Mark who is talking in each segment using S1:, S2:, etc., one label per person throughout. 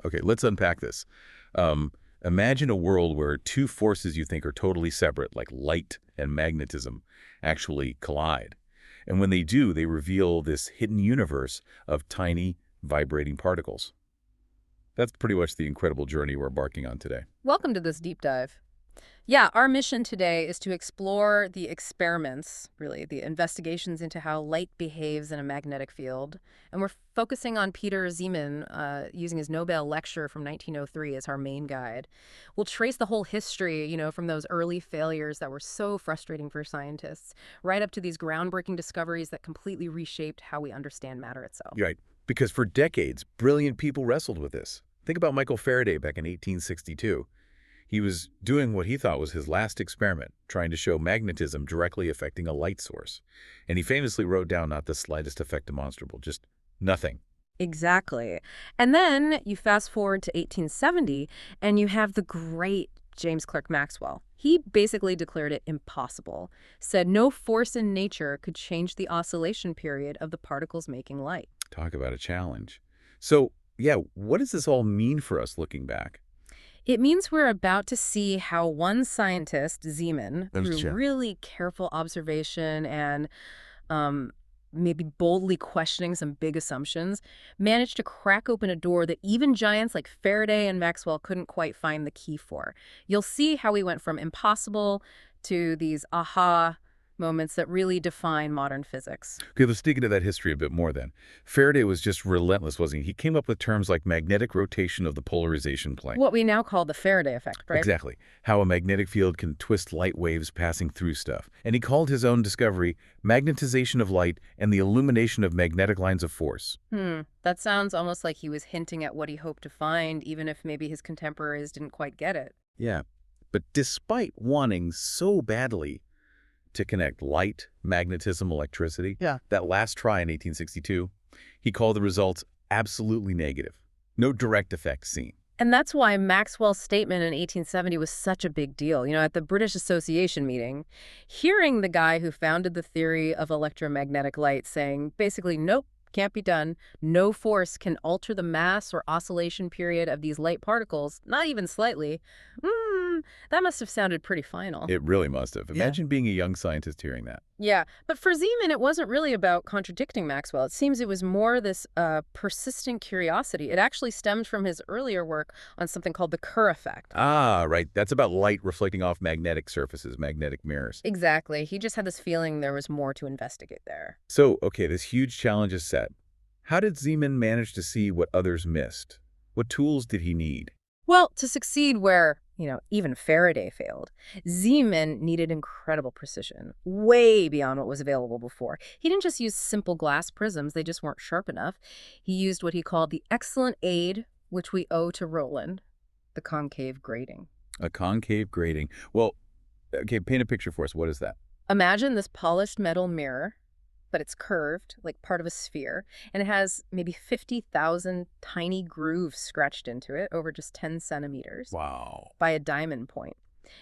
S1: Okay, let's unpack this. Imagine a world where two forces you think are totally separate, like light and magnetism, actually collide. And when they do, they reveal this hidden universe of tiny, vibrating particles. That's pretty much the incredible journey we're embarking on today.
S2: Welcome to this deep dive. Yeah, our mission today is to explore the experiments, really, the investigations into how light behaves in a magnetic field. And we're focusing on Pieter Zeeman, using his Nobel lecture from 1903 as our main guide. We'll trace the whole history, from those early failures that were so frustrating for scientists, right up to these groundbreaking discoveries that completely reshaped how we understand matter itself.
S1: Right, because for decades, brilliant people wrestled with this. Think about Michael Faraday back in 1862. He was doing what he thought was his last experiment, trying to show magnetism directly affecting a light source. And he famously wrote down not the slightest effect demonstrable, just nothing.
S2: Exactly. And then you fast forward to 1870, and you have the great James Clerk Maxwell. He basically declared it impossible, said no force in nature could change the oscillation period of the particles making light.
S1: Talk about a challenge. So, yeah, what does this all mean for us looking back?
S2: It means we're about to see how one scientist, Zeeman, through
S1: Understand.
S2: really careful observation and maybe boldly questioning some big assumptions, managed to crack open a door that even giants like Faraday and Maxwell couldn't quite find the key for. You'll see how we went from impossible to these aha moments that really define modern physics.
S1: Okay, let's dig into that history a bit more then. Faraday was just relentless, wasn't he? He came up with terms like magnetic rotation of the polarization plane.
S2: What we now call the Faraday effect, right?
S1: Exactly. How a magnetic field can twist light waves passing through stuff. And he called his own discovery magnetization of light and the illumination of magnetic lines of force.
S2: That sounds almost like he was hinting at what he hoped to find, even if maybe his contemporaries didn't quite get it.
S1: Yeah. But despite wanting so badly to connect light, magnetism, electricity, that last try in 1862, he called the results absolutely negative. No direct effect seen.
S2: And that's why Maxwell's statement in 1870 was such a big deal. At the British Association meeting, hearing the guy who founded the theory of electromagnetic light saying, basically, nope, can't be done. No force can alter the mass or oscillation period of these light particles, not even slightly. That must have sounded pretty final.
S1: It really must have. Imagine being a young scientist hearing that.
S2: Yeah, but for Zeeman, it wasn't really about contradicting Maxwell. It seems it was more this persistent curiosity. It actually stemmed from his earlier work on something called the Kerr effect.
S1: Ah, right. That's about light reflecting off magnetic surfaces, magnetic mirrors.
S2: Exactly. He just had this feeling there was more to investigate there.
S1: So, okay, this huge challenge is set. How did Zeeman manage to see what others missed? What tools did he need?
S2: Well, to succeed where, even Faraday failed, Zeeman needed incredible precision, way beyond what was available before. He didn't just use simple glass prisms, they just weren't sharp enough. He used what he called the excellent aid, which we owe to Rowland, the concave grating.
S1: A concave grating. Well, okay, paint a picture for us. What is that?
S2: Imagine this polished metal mirror, but it's curved, like part of a sphere, and it has maybe 50,000 tiny grooves scratched into it over just 10 centimeters.
S1: Wow.
S2: By a diamond point.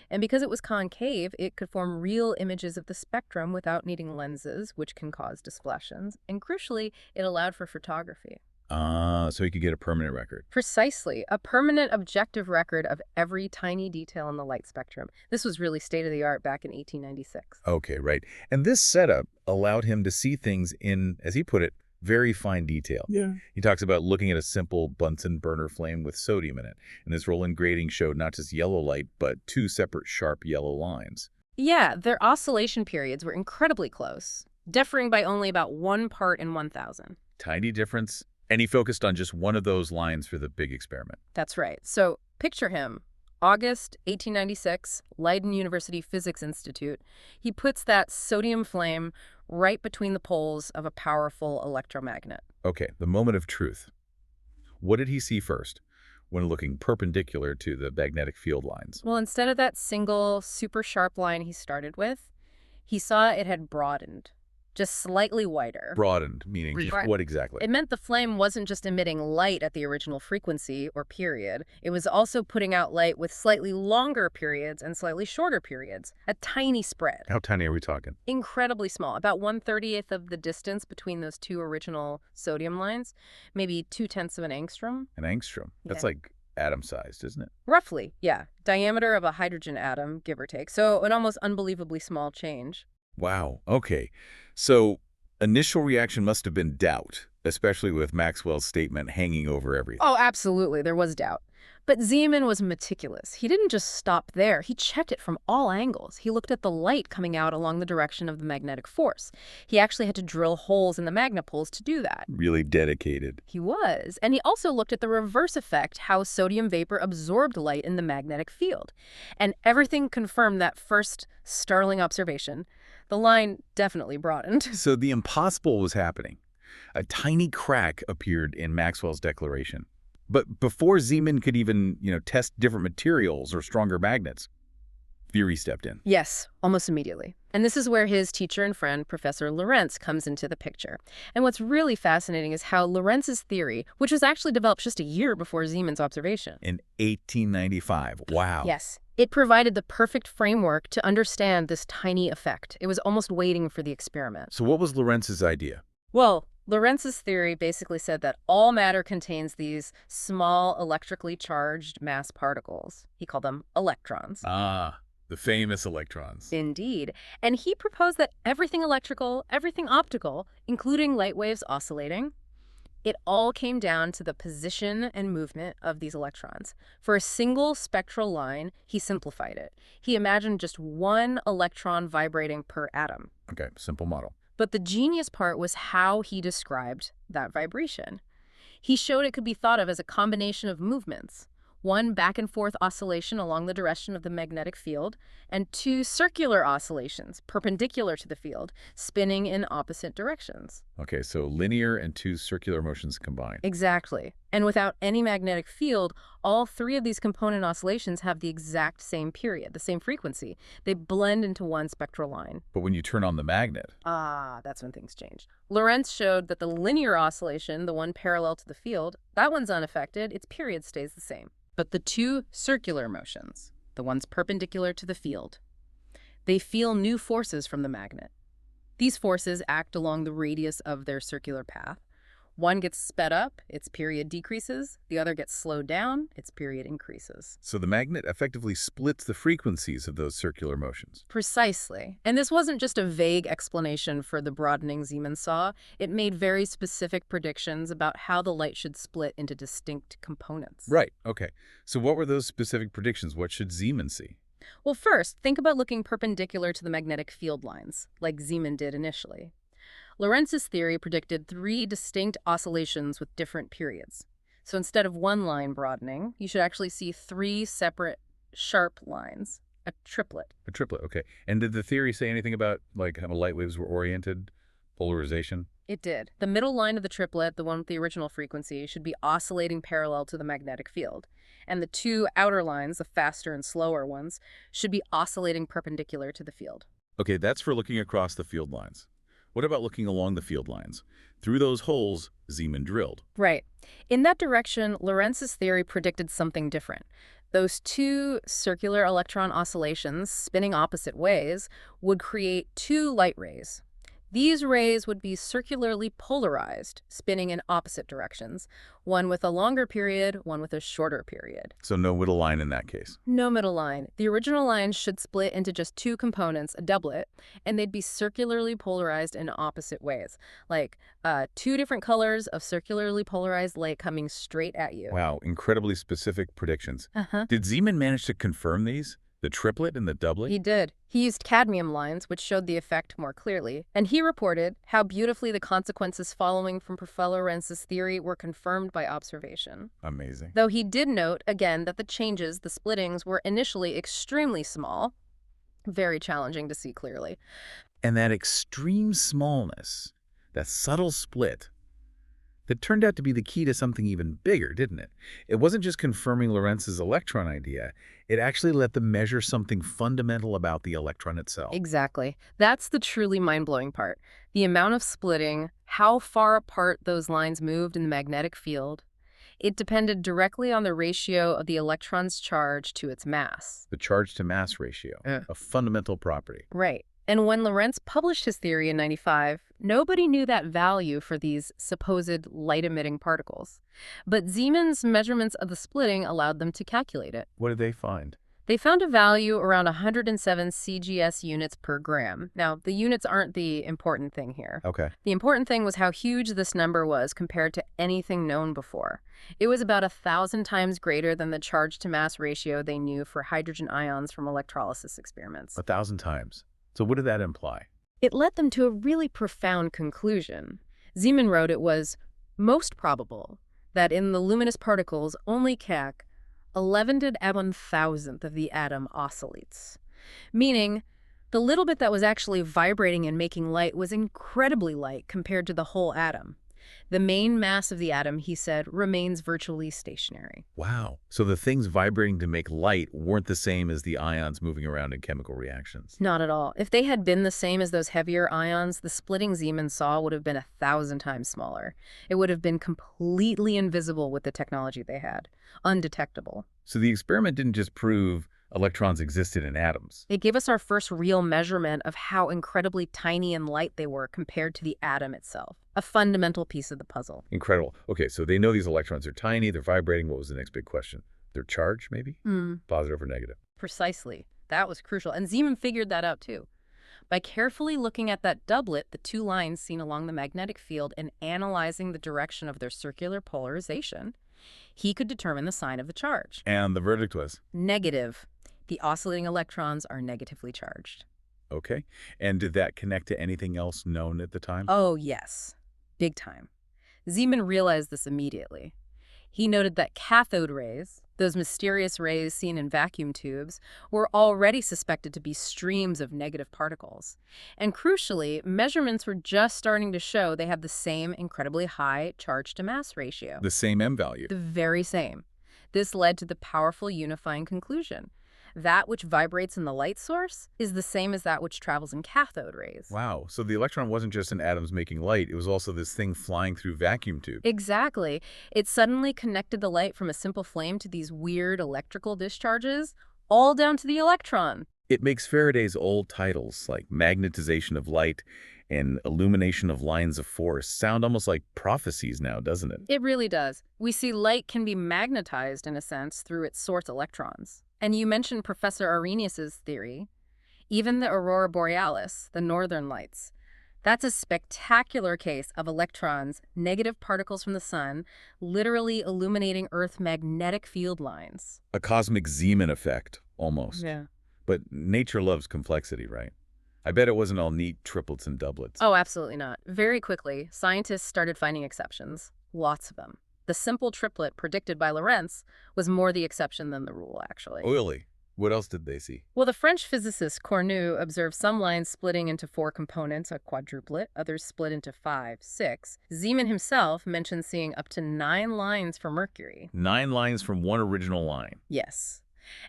S2: And because it was concave, it could form real images of the spectrum without needing lenses, which can cause disflections. And crucially, it allowed for photography.
S1: So he could get a permanent record.
S2: Precisely, a permanent objective record of every tiny detail in the light spectrum. This was really state-of-the-art back in 1896.
S1: Okay, right. And this setup allowed him to see things in, as he put it, very fine detail.
S3: Yeah.
S1: He talks about looking at a simple Bunsen burner flame with sodium in it. And this Rowland grating showed not just yellow light, but two separate sharp yellow lines.
S2: Yeah, their oscillation periods were incredibly close, differing by only about 1 part in 1,000.
S1: Tiny difference. And he focused on just one of those lines for the big experiment.
S2: That's right. So picture him, August 1896, Leiden University Physics Institute. He puts that sodium flame right between the poles of a powerful electromagnet.
S1: Okay, the moment of truth. What did he see first when looking perpendicular to the magnetic field lines?
S2: Well, instead of that single super sharp line he started with, he saw it had broadened. just slightly wider.
S1: Broadened, meaning
S2: Right.
S1: what exactly?
S2: It meant the flame wasn't just emitting light at the original frequency or period. It was also putting out light with slightly longer periods and slightly shorter periods, a tiny spread.
S1: How tiny are we talking?
S2: Incredibly small, about 1/30th of the distance between those two original sodium lines, maybe 2/10 of an angstrom.
S1: An angstrom. That's
S2: Yeah.
S1: like atom-sized, isn't it?
S2: Roughly, yeah. Diameter of a hydrogen atom, give or take. So an almost unbelievably small change.
S1: Wow. Okay. So initial reaction must have been doubt, especially with Maxwell's statement hanging over everything.
S2: Oh, absolutely. There was doubt. But Zeeman was meticulous. He didn't just stop there. He checked it from all angles. He looked at the light coming out along the direction of the magnetic force. He actually had to drill holes in the magnet poles to do that.
S1: Really dedicated.
S2: He was. And he also looked at the reverse effect, how sodium vapor absorbed light in the magnetic field. And everything confirmed that first startling observation. The line definitely broadened.
S1: So the impossible was happening. A tiny crack appeared in Maxwell's declaration. But before Zeeman could even, test different materials or stronger magnets, theory stepped in.
S2: Yes, almost immediately. And this is where his teacher and friend, Professor Lorentz, comes into the picture. And what's really fascinating is how Lorentz's theory, which was actually developed just a year before Zeeman's observation.
S1: In 1895. Wow.
S2: Yes. It provided the perfect framework to understand this tiny effect. It was almost waiting for the experiment.
S1: So what was Lorentz's idea?
S2: Well, Lorentz's theory basically said that all matter contains these small electrically charged mass particles. He called them electrons.
S1: Ah, the famous electrons.
S2: Indeed. And he proposed that everything electrical, everything optical, including light waves oscillating, it all came down to the position and movement of these electrons. For a single spectral line, he simplified it. He imagined just one electron vibrating per atom.
S1: Okay, simple model.
S2: But the genius part was how he described that vibration. He showed it could be thought of as a combination of movements. One back and forth oscillation along the direction of the magnetic field, and two circular oscillations perpendicular to the field, spinning in opposite directions.
S1: Okay, so linear and two circular motions combined.
S2: Exactly. And without any magnetic field, all three of these component oscillations have the exact same period, the same frequency. They blend into one spectral line.
S1: But when you turn on the magnet,
S2: That's when things change. Lorentz showed that the linear oscillation, the one parallel to the field, that one's unaffected. Its period stays the same. But the two circular motions, the ones perpendicular to the field, they feel new forces from the magnet. These forces act along the radius of their circular path. One gets sped up, its period decreases. The other gets slowed down, its period increases.
S1: so the magnet effectively splits the frequencies of those circular motions.
S2: Precisely. And this wasn't just a vague explanation for the broadening Zeeman saw. It made very specific predictions about how the light should split into distinct components.
S1: Right, okay. So what were those specific predictions? What should Zeeman see?
S2: Well, first, think about looking perpendicular to the magnetic field lines, like Zeeman did initially. Lorentz's theory predicted three distinct oscillations with different periods. So instead of one line broadening, you should actually see three separate sharp lines, a triplet.
S1: A triplet, okay. And did the theory say anything about how light waves were oriented? Polarization?
S2: It did. The middle line of the triplet, the one with the original frequency, should be oscillating parallel to the magnetic field. And the two outer lines, the faster and slower ones, should be oscillating perpendicular to the field.
S1: Okay, that's for looking across the field lines. What about looking along the field lines? Through those holes, Zeeman drilled.
S2: Right. In that direction, Lorentz's theory predicted something different. Those two circular electron oscillations, spinning opposite ways, would create two light rays. These rays would be circularly polarized, spinning in opposite directions, one with a longer period, one with a shorter period.
S1: So no middle line in that case.
S2: No middle line. The original lines should split into just two components, a doublet, and they'd be circularly polarized in opposite ways, like two different colors of circularly polarized light coming straight at you.
S1: Wow, incredibly specific predictions.
S2: Uh-huh.
S1: Did Zeeman manage to confirm these? The triplet and the doublet?
S2: He did. He used cadmium lines, which showed the effect more clearly. And he reported how beautifully the consequences following from Professor Lorentz's theory were confirmed by observation.
S1: Amazing.
S2: Though he did note, again, that the changes, the splittings, were initially extremely small, very challenging to see clearly.
S1: And that extreme smallness, that subtle split, that turned out to be the key to something even bigger, didn't it? It wasn't just confirming Lorentz's electron idea. It actually let them measure something fundamental about the electron itself.
S2: Exactly. That's the truly mind-blowing part. The amount of splitting, how far apart those lines moved in the magnetic field. It depended directly on the ratio of the electron's charge to its mass.
S1: The charge-to-mass ratio, a fundamental property.
S2: Right. And when Lorentz published his theory in '95, nobody knew that value for these supposed light-emitting particles. But Zeeman's measurements of the splitting allowed them to calculate it.
S1: What did they find?
S2: They found a value around 107 CGS units per gram. Now, the units aren't the important thing here.
S1: Okay.
S2: The important thing was how huge this number was compared to anything known before. It was about 1,000 times greater than the charge-to-mass ratio they knew for hydrogen ions from electrolysis experiments.
S1: 1,000 times. So what did that imply?
S2: It led them to a really profound conclusion. Zeeman wrote it was most probable that in the luminous particles only 11 to the 1,000th of the atom oscillates, meaning the little bit that was actually vibrating and making light was incredibly light compared to the whole atom. The main mass of the atom, he said, remains virtually stationary.
S1: Wow. So the things vibrating to make light weren't the same as the ions moving around in chemical reactions.
S2: Not at all. If they had been the same as those heavier ions, the splitting Zeeman saw would have been 1,000 times smaller. It would have been completely invisible with the technology they had. Undetectable.
S1: So the experiment didn't just prove electrons existed in atoms.
S2: It gave us our first real measurement of how incredibly tiny and light they were compared to the atom itself. A fundamental piece of the puzzle.
S1: Incredible. Okay, so they know these electrons are tiny, they're vibrating. What was the next big question? Their charge, maybe? Positive or negative?
S2: Precisely. That was crucial. And Zeeman figured that out, too. By carefully looking at that doublet, the two lines seen along the magnetic field, and analyzing the direction of their circular polarization, he could determine the sign of the charge.
S1: And the verdict was?
S2: Negative. The oscillating electrons are negatively charged.
S1: Okay. And did that connect to anything else known at the time?
S2: Oh, yes. Big time. Zeeman realized this immediately. He noted that cathode rays, those mysterious rays seen in vacuum tubes, were already suspected to be streams of negative particles. And crucially, measurements were just starting to show they have the same incredibly high charge-to-mass ratio.
S1: The same M value.
S2: The very same. This led to the powerful unifying conclusion. That which vibrates in the light source is the same as that which travels in cathode rays.
S1: Wow. So the electron wasn't just in atoms making light. It was also this thing flying through vacuum tubes.
S2: Exactly. It suddenly connected the light from a simple flame to these weird electrical discharges, all down to the electron.
S1: It makes Faraday's old titles, like magnetization of light and illumination of lines of force, sound almost like prophecies now, doesn't it?
S2: It really does. We see light can be magnetized, in a sense, through its source electrons. And you mentioned Professor Arrhenius's theory. Even the aurora borealis, the northern lights, that's a spectacular case of electrons, negative particles from the sun, literally illuminating Earth's magnetic field lines.
S1: A cosmic Zeeman effect, almost.
S2: Yeah.
S1: But nature loves complexity, right? I bet it wasn't all neat triplets and doublets.
S2: Oh, absolutely not. Very quickly, scientists started finding exceptions. Lots of them. The simple triplet predicted by Lorentz was more the exception than the rule, actually.
S1: Really? What else did they see?
S2: Well, the French physicist Cornu observed some lines splitting into 4 components, a quadruplet, others split into 5, 6. Zeeman himself mentioned seeing up to 9 lines for Mercury.
S1: 9 lines from one original line.
S2: Yes.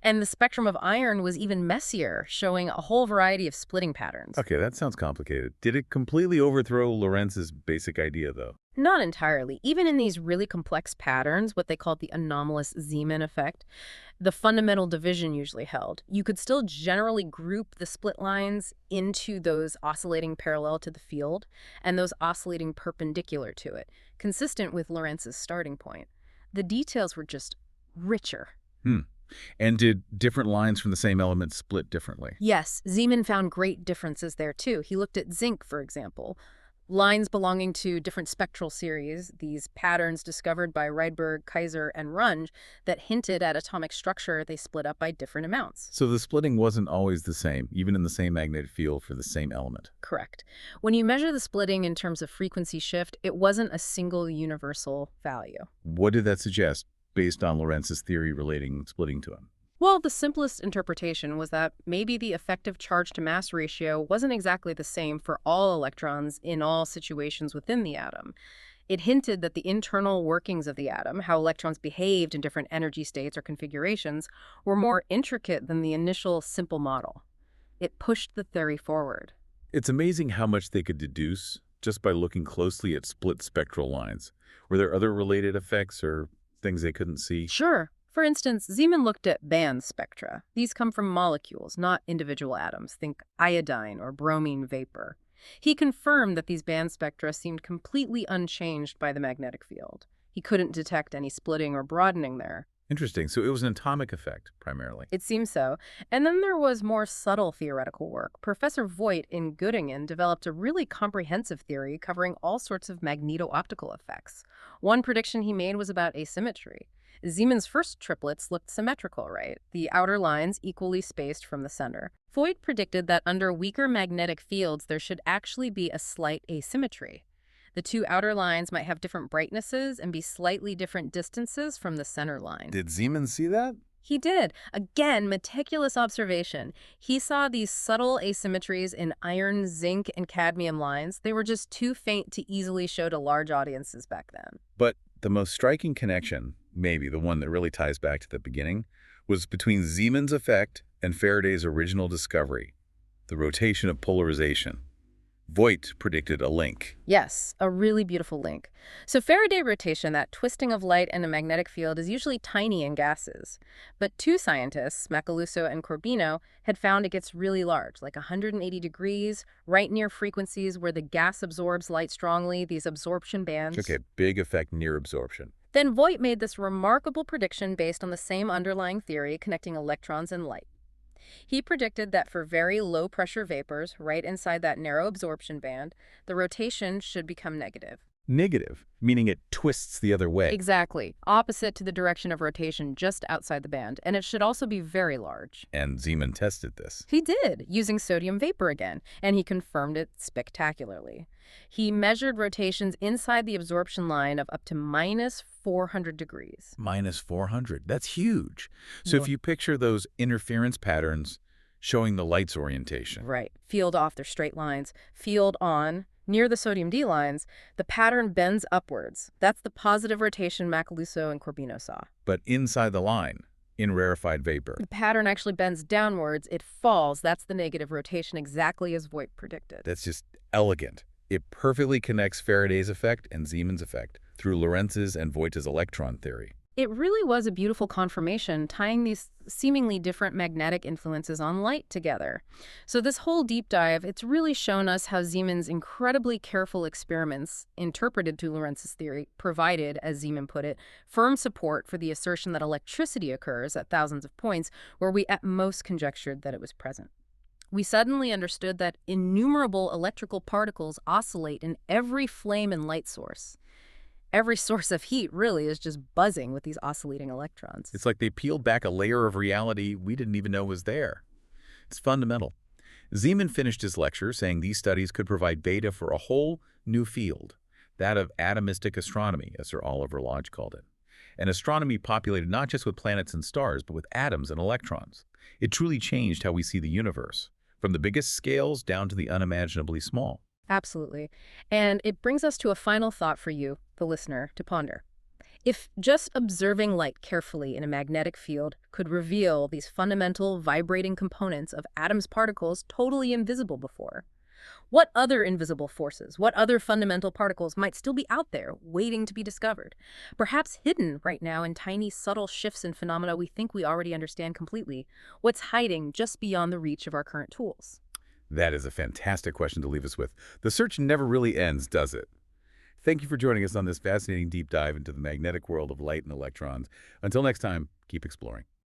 S2: And the spectrum of iron was even messier, showing a whole variety of splitting patterns.
S1: Okay, that sounds complicated. Did it completely overthrow Lorentz's basic idea, though?
S2: Not entirely. Even in these really complex patterns, what they called the anomalous Zeeman effect, the fundamental division usually held. You could still generally group the split lines into those oscillating parallel to the field and those oscillating perpendicular to it, consistent with Lorentz's starting point. The details were just richer.
S1: And did different lines from the same element split differently?
S2: Yes, Zeeman found great differences there, too. He looked at zinc, for example. Lines belonging to different spectral series, these patterns discovered by Rydberg, Kaiser, and Runge that hinted at atomic structure, they split up by different amounts.
S1: So the splitting wasn't always the same, even in the same magnetic field for the same element.
S2: Correct. When you measure the splitting in terms of frequency shift, it wasn't a single universal value.
S1: What did that suggest, based on Lorentz's theory relating splitting to him?
S2: Well, the simplest interpretation was that maybe the effective charge-to-mass ratio wasn't exactly the same for all electrons in all situations within the atom. It hinted that the internal workings of the atom, how electrons behaved in different energy states or configurations, were more intricate than the initial simple model. It pushed the theory forward.
S1: It's amazing how much they could deduce just by looking closely at split spectral lines. Were there other related effects or things they couldn't see?
S2: Sure. For instance, Zeeman looked at band spectra. These come from molecules, not individual atoms. Think iodine or bromine vapor. He confirmed that these band spectra seemed completely unchanged by the magnetic field. He couldn't detect any splitting or broadening there.
S1: Interesting. So it was an atomic effect, primarily.
S2: It seems so. And then there was more subtle theoretical work. Professor Voigt in Göttingen developed a really comprehensive theory covering all sorts of magneto-optical effects. One prediction he made was about asymmetry. Zeeman's first triplets looked symmetrical, right? The outer lines equally spaced from the center. Voigt predicted that under weaker magnetic fields, there should actually be a slight asymmetry. The two outer lines might have different brightnesses and be slightly different distances from the center line.
S1: Did Zeeman see that?
S2: He did. Again, meticulous observation. He saw these subtle asymmetries in iron, zinc, and cadmium lines. They were just too faint to easily show to large audiences back then.
S1: But the most striking connection, maybe the one that really ties back to the beginning, was between Zeeman's effect and Faraday's original discovery, the rotation of polarization. Voigt predicted a link.
S2: Yes, a really beautiful link. So Faraday rotation, that twisting of light in a magnetic field, is usually tiny in gases. But two scientists, Macaluso and Corbino, had found it gets really large, like 180 degrees, right near frequencies where the gas absorbs light strongly, these absorption bands.
S1: Okay, big effect near absorption.
S2: Then Voigt made this remarkable prediction based on the same underlying theory connecting electrons and light. He predicted that for very low-pressure vapors, right inside that narrow absorption band, the rotation should become negative.
S1: Negative, meaning it twists the other way.
S2: Exactly. Opposite to the direction of rotation just outside the band, and it should also be very large.
S1: And Zeeman tested this.
S2: He did, using sodium vapor again, and he confirmed it spectacularly. He measured rotations inside the absorption line of up to minus 400 degrees.
S1: Minus 400. That's huge. So if you picture those interference patterns showing the light's orientation.
S2: Right. Field off, they're straight lines. Field on, near the sodium D lines, the pattern bends upwards. That's the positive rotation Macaluso and Corbino saw.
S1: But inside the line, in rarefied vapor.
S2: The pattern actually bends downwards. It falls. That's the negative rotation, exactly as Voigt predicted.
S1: That's just elegant. It perfectly connects Faraday's effect and Zeeman's effect through Lorentz's and Voigt's electron theory.
S2: It really was a beautiful confirmation, tying these seemingly different magnetic influences on light together. So this whole deep dive, it's really shown us how Zeeman's incredibly careful experiments, interpreted to Lorentz's theory, provided, as Zeeman put it, firm support for the assertion that electricity occurs at thousands of points where we at most conjectured that it was present. We suddenly understood that innumerable electrical particles oscillate in every flame and light source. Every source of heat really is just buzzing with these oscillating electrons.
S1: It's like they peeled back a layer of reality we didn't even know was there. It's fundamental. Zeeman finished his lecture saying these studies could provide data for a whole new field, that of atomistic astronomy, as Sir Oliver Lodge called it. And astronomy populated not just with planets and stars, but with atoms and electrons. It truly changed how we see the universe, from the biggest scales down to the unimaginably small.
S2: Absolutely. And it brings us to a final thought for you, the listener, to ponder. If just observing light carefully in a magnetic field could reveal these fundamental vibrating components of atoms' particles totally invisible before, what other invisible forces, what other fundamental particles might still be out there waiting to be discovered? Perhaps hidden right now in tiny, subtle shifts in phenomena we think we already understand completely. What's hiding just beyond the reach of our current tools?
S1: That is a fantastic question to leave us with. The search never really ends, does it? Thank you for joining us on this fascinating deep dive into the magnetic world of light and electrons. Until next time, keep exploring.